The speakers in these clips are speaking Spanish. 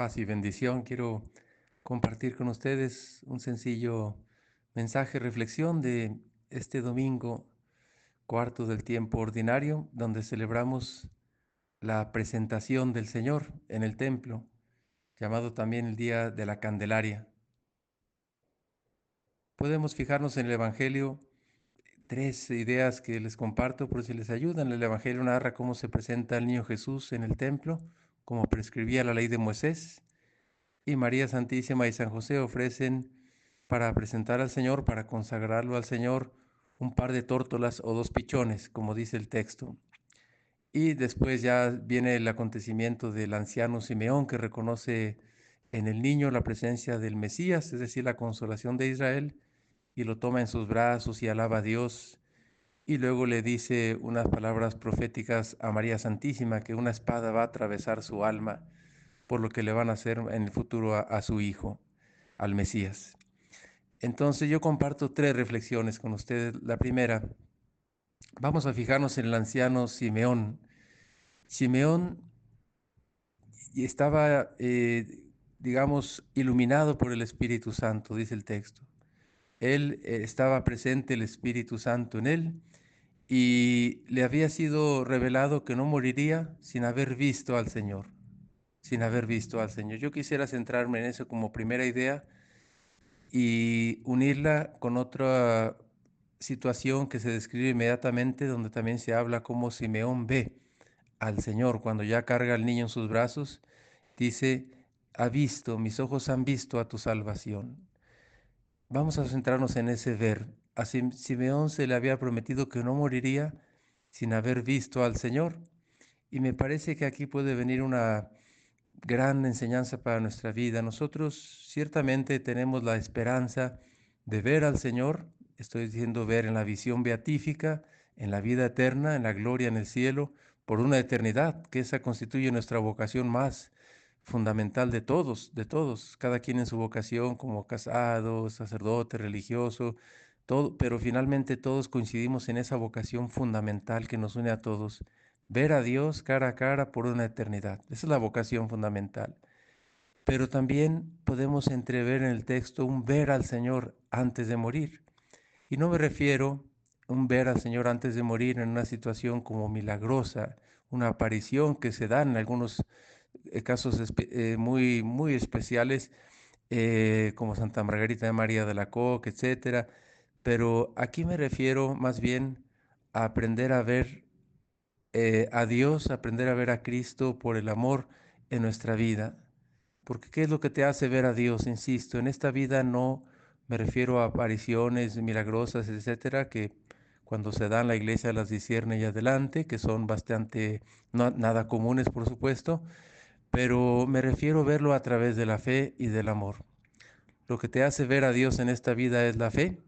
Paz y bendición. Quiero compartir con ustedes un sencillo mensaje, reflexión de este domingo, cuarto del tiempo ordinario, donde celebramos la presentación del Señor en el templo, llamado también el Día de la Candelaria. Podemos fijarnos en el Evangelio, tres ideas que les comparto por si les ayudan. El Evangelio narra cómo se presenta el niño Jesús en el templo, como prescribía la ley de Moisés. Y María Santísima y San José ofrecen para presentar al Señor, para consagrarlo al Señor, un par de tórtolas o dos pichones, como dice el texto. Y después ya viene el acontecimiento del anciano Simeón, que reconoce en el niño la presencia del Mesías, es decir, la consolación de Israel, y lo toma en sus brazos y alaba a Dios. Y luego le dice unas palabras proféticas a María Santísima, que una espada va a atravesar su alma por lo que le van a hacer en el futuro a su hijo, al Mesías. Entonces yo comparto tres reflexiones con ustedes. La primera, vamos a fijarnos en el anciano Simeón. Simeón estaba, digamos, iluminado por el Espíritu Santo, dice el texto. Él estaba presente el Espíritu Santo en él y le había sido revelado que no moriría sin haber visto al Señor, sin haber visto al Señor. Yo quisiera centrarme en eso como primera idea y unirla con otra situación que se describe inmediatamente, donde también se habla cómo Simeón ve al Señor cuando ya carga al niño en sus brazos. Dice, mis ojos han visto a tu salvación. Vamos a centrarnos en ese ver. A Simeón se le había prometido que no moriría sin haber visto al Señor. Y me parece que aquí puede venir una gran enseñanza para nuestra vida. Nosotros ciertamente tenemos la esperanza de ver al Señor, estoy diciendo ver en la visión beatífica, en la vida eterna, en la gloria en el cielo, por una eternidad, que esa constituye nuestra vocación más fundamental de todos, cada quien en su vocación como casado, sacerdote, religioso, todo, pero finalmente todos coincidimos en esa vocación fundamental que nos une a todos, ver a Dios cara a cara por una eternidad. Esa es la vocación fundamental. Pero también podemos entrever en el texto un ver al Señor antes de morir. Y no me refiero a un ver al Señor antes de morir en una situación como milagrosa, una aparición que se da en algunos casos muy especiales, como Santa Margarita de María de la Coque, etcétera. Pero aquí me refiero más bien a aprender a ver a Dios, aprender a ver a Cristo por el amor en nuestra vida. Porque ¿qué es lo que te hace ver a Dios? Insisto, en esta vida no me refiero a apariciones milagrosas, etcétera, que cuando se dan la iglesia las discierne y adelante, que son bastante, no, nada comunes, por supuesto, pero me refiero a verlo a través de la fe y del amor. Lo que te hace ver a Dios en esta vida es la fe,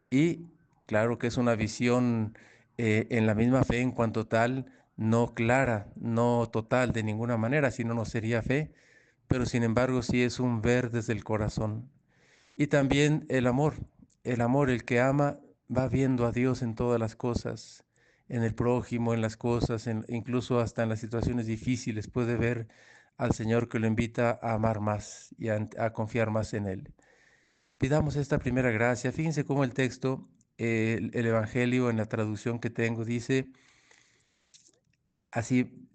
y claro que es una visión en la misma fe en cuanto tal, no clara, no total de ninguna manera, si no, no sería fe, pero sin embargo sí es un ver desde el corazón. Y también el amor, el que ama, va viendo a Dios en todas las cosas, en el prójimo, en las cosas, incluso hasta en las situaciones difíciles, puede ver al Señor que lo invita a amar más y a confiar más en Él. Pidamos esta primera gracia. Fíjense cómo el texto, el Evangelio en la traducción que tengo dice, así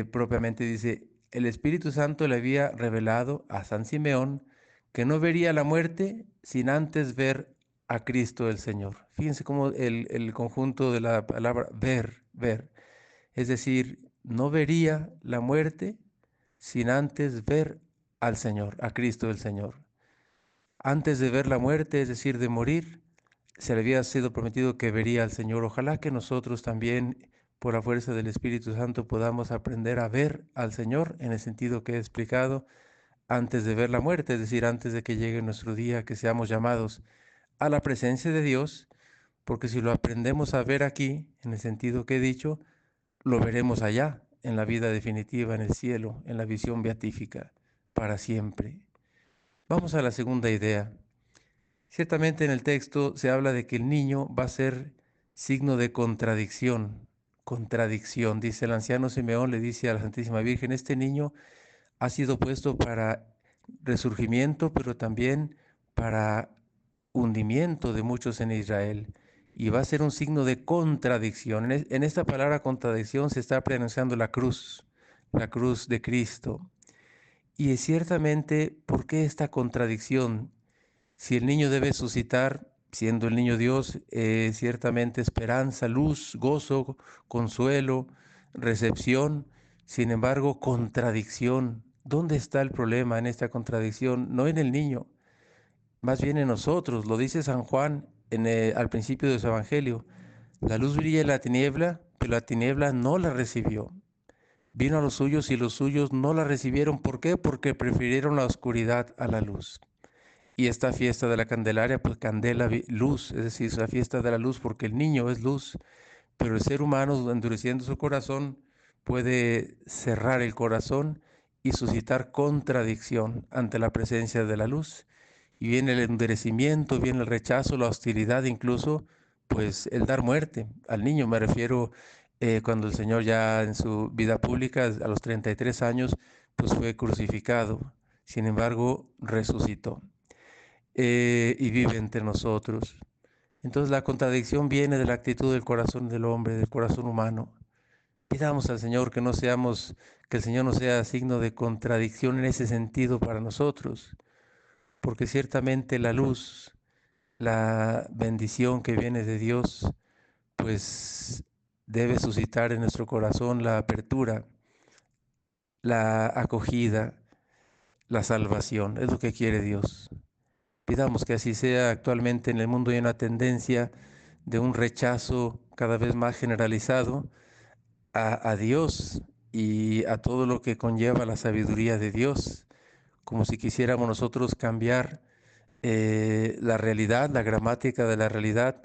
propiamente dice, el Espíritu Santo le había revelado a San Simeón que no vería la muerte sin antes ver a Cristo el Señor. Fíjense cómo el conjunto de la palabra ver, es decir, no vería la muerte sin antes ver al Señor, a Cristo el Señor. Antes de ver la muerte, es decir, de morir, se le había sido prometido que vería al Señor. Ojalá que nosotros también, por la fuerza del Espíritu Santo, podamos aprender a ver al Señor en el sentido que he explicado, antes de ver la muerte, es decir, antes de que llegue nuestro día, que seamos llamados a la presencia de Dios, porque si lo aprendemos a ver aquí, en el sentido que he dicho, lo veremos allá, en la vida definitiva, en el cielo, en la visión beatífica, para siempre. Vamos a la segunda idea. Ciertamente en el texto se habla de que el niño va a ser signo de contradicción. Contradicción, dice el anciano Simeón, le dice a la Santísima Virgen, este niño ha sido puesto para resurgimiento, pero también para hundimiento de muchos en Israel. Y va a ser un signo de contradicción. En esta palabra contradicción se está pronunciando la cruz de Cristo. Y ciertamente, ¿por qué esta contradicción? Si el niño debe suscitar, siendo el niño Dios, ciertamente esperanza, luz, gozo, consuelo, recepción, sin embargo, contradicción. ¿Dónde está el problema en esta contradicción? No en el niño, más bien en nosotros. Lo dice San Juan al principio de su evangelio. La luz brilla en la tiniebla, pero la tiniebla no la recibió. Vino a los suyos y los suyos no la recibieron. ¿Por qué? Porque prefirieron la oscuridad a la luz. Y esta fiesta de la Candelaria, pues candela, luz, es decir, es la fiesta de la luz porque el niño es luz, pero el ser humano, endureciendo su corazón, puede cerrar el corazón y suscitar contradicción ante la presencia de la luz. Y viene el endurecimiento, viene el rechazo, la hostilidad, incluso, pues el dar muerte al niño. Me refiero cuando el Señor ya en su vida pública, a los 33 años, pues fue crucificado. Sin embargo, resucitó y vive entre nosotros. Entonces la contradicción viene de la actitud del corazón del hombre, del corazón humano. Pidamos al Señor que no seamos, que el Señor no sea signo de contradicción en ese sentido para nosotros, porque ciertamente la luz, la bendición que viene de Dios, pues debe suscitar en nuestro corazón la apertura, la acogida, la salvación. Es lo que quiere Dios. Pidamos que así sea. Actualmente en el mundo hay una tendencia de un rechazo cada vez más generalizado a Dios y a todo lo que conlleva la sabiduría de Dios, como si quisiéramos nosotros cambiar la realidad, la gramática de la realidad,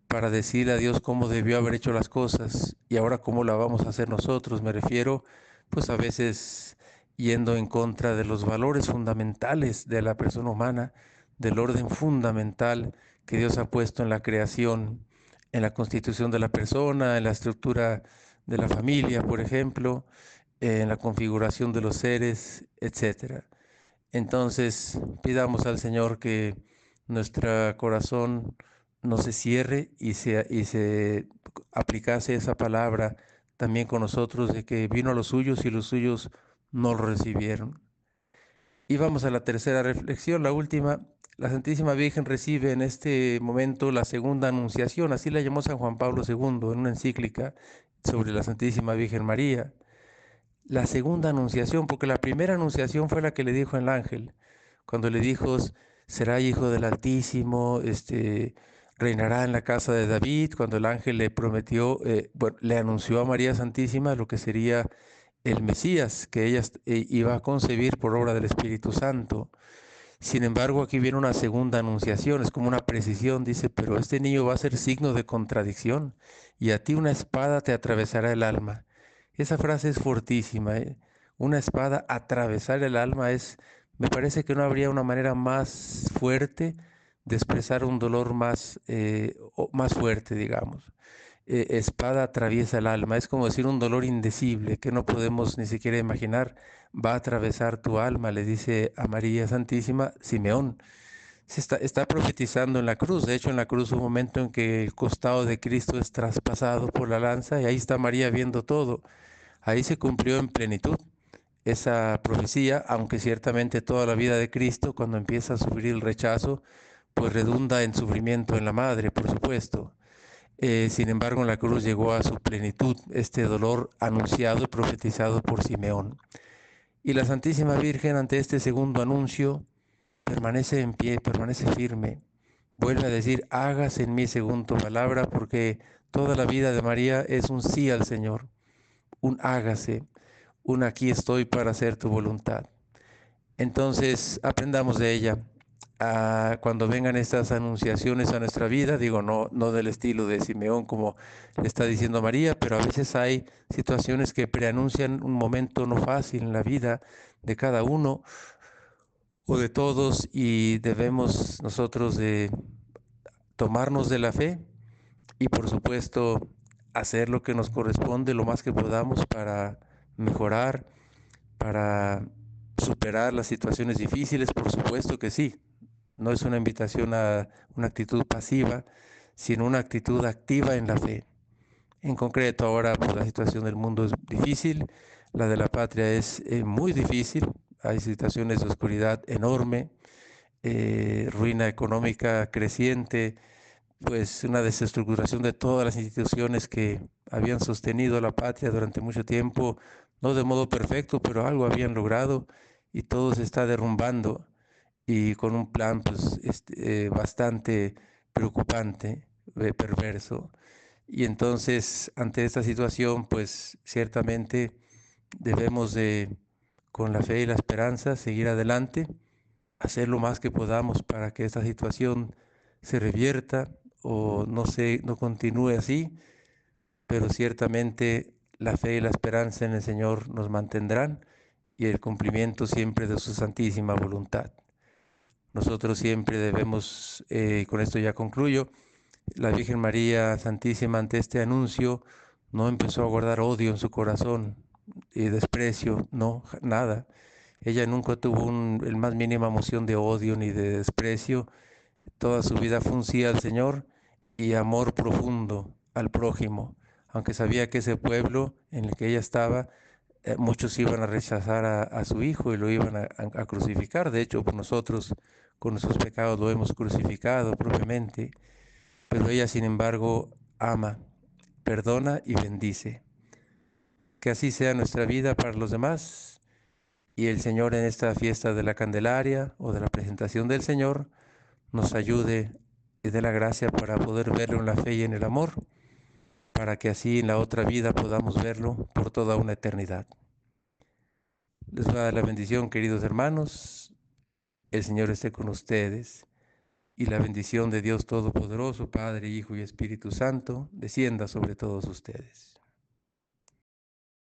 para decirle a Dios cómo debió haber hecho las cosas y ahora cómo la vamos a hacer nosotros. Me refiero, pues a veces yendo en contra de los valores fundamentales de la persona humana, del orden fundamental que Dios ha puesto en la creación, en la constitución de la persona, en la estructura de la familia, por ejemplo, en la configuración de los seres, etcétera. Entonces, pidamos al Señor que nuestro corazón no se cierre y se aplicase esa palabra también con nosotros de que vino a los suyos y los suyos no lo recibieron. Y vamos a la tercera reflexión, la última. La Santísima Virgen recibe en este momento la segunda anunciación, así la llamó San Juan Pablo II en una encíclica sobre la Santísima Virgen María. La segunda anunciación, porque la primera anunciación fue la que le dijo el ángel, cuando le dijo, será hijo del Altísimo, reinará en la casa de David, cuando el ángel le prometió, bueno, le anunció a María Santísima lo que sería el Mesías, que ella iba a concebir por obra del Espíritu Santo. Sin embargo, aquí viene una segunda anunciación, es como una precisión, dice, pero este niño va a ser signo de contradicción y a ti una espada te atravesará el alma. Esa frase es fortísima, ¿eh? Una espada atravesar el alma es, me parece que no habría una manera más fuerte de expresar un dolor más fuerte, digamos. Espada atraviesa el alma, es como decir un dolor indecible que no podemos ni siquiera imaginar, va a atravesar tu alma, le dice a María Santísima Simeón. Está profetizando en la cruz. De hecho, en la cruz un momento en que el costado de Cristo es traspasado por la lanza y ahí está María viendo todo. Ahí se cumplió en plenitud esa profecía, aunque ciertamente toda la vida de Cristo, cuando empieza a sufrir el rechazo, pues redunda en sufrimiento en la madre, por supuesto. Sin embargo, en la cruz llegó a su plenitud este dolor anunciado y profetizado por Simeón. Y la Santísima Virgen, ante este segundo anuncio, permanece en pie, permanece firme. Vuelve a decir, hágase en mí según tu palabra, porque toda la vida de María es un sí al Señor, un hágase, un aquí estoy para hacer tu voluntad. Entonces, aprendamos de ella. Cuando vengan estas anunciaciones a nuestra vida, digo, no del estilo de Simeón como le está diciendo María, pero a veces hay situaciones que preanuncian un momento no fácil en la vida de cada uno o de todos y debemos nosotros de tomarnos de la fe y por supuesto hacer lo que nos corresponde lo más que podamos para mejorar, para superar las situaciones difíciles, por supuesto que sí. No es una invitación a una actitud pasiva, sino una actitud activa en la fe. En concreto, ahora pues, la situación del mundo es difícil, la de la patria es muy difícil, hay situaciones de oscuridad enorme, ruina económica creciente, pues una desestructuración de todas las instituciones que habían sostenido a la patria durante mucho tiempo, no de modo perfecto, pero algo habían logrado y todo se está derrumbando y con un plan pues bastante preocupante, perverso. Y entonces, ante esta situación, pues ciertamente debemos de, con la fe y la esperanza, seguir adelante, hacer lo más que podamos para que esta situación se revierta o no continúe así, pero ciertamente la fe y la esperanza en el Señor nos mantendrán y el cumplimiento siempre de su santísima voluntad. Nosotros siempre debemos, con esto ya concluyo, la Virgen María Santísima ante este anuncio no empezó a guardar odio en su corazón y desprecio, no, nada. Ella nunca tuvo el más mínima emoción de odio ni de desprecio. Toda su vida fue un sí al Señor y amor profundo al prójimo, aunque sabía que ese pueblo en el que ella estaba, muchos iban a rechazar a su hijo y lo iban a crucificar. De hecho, por nosotros, con nuestros pecados, lo hemos crucificado propiamente. Pero ella, sin embargo, ama, perdona y bendice. Que así sea nuestra vida para los demás y el Señor en esta fiesta de la Candelaria o de la presentación del Señor nos ayude y dé la gracia para poder verlo en la fe y en el amor, para que así en la otra vida podamos verlo por toda una eternidad. Les voy a dar la bendición, queridos hermanos. El Señor esté con ustedes y la bendición de Dios Todopoderoso, Padre, Hijo y Espíritu Santo, descienda sobre todos ustedes.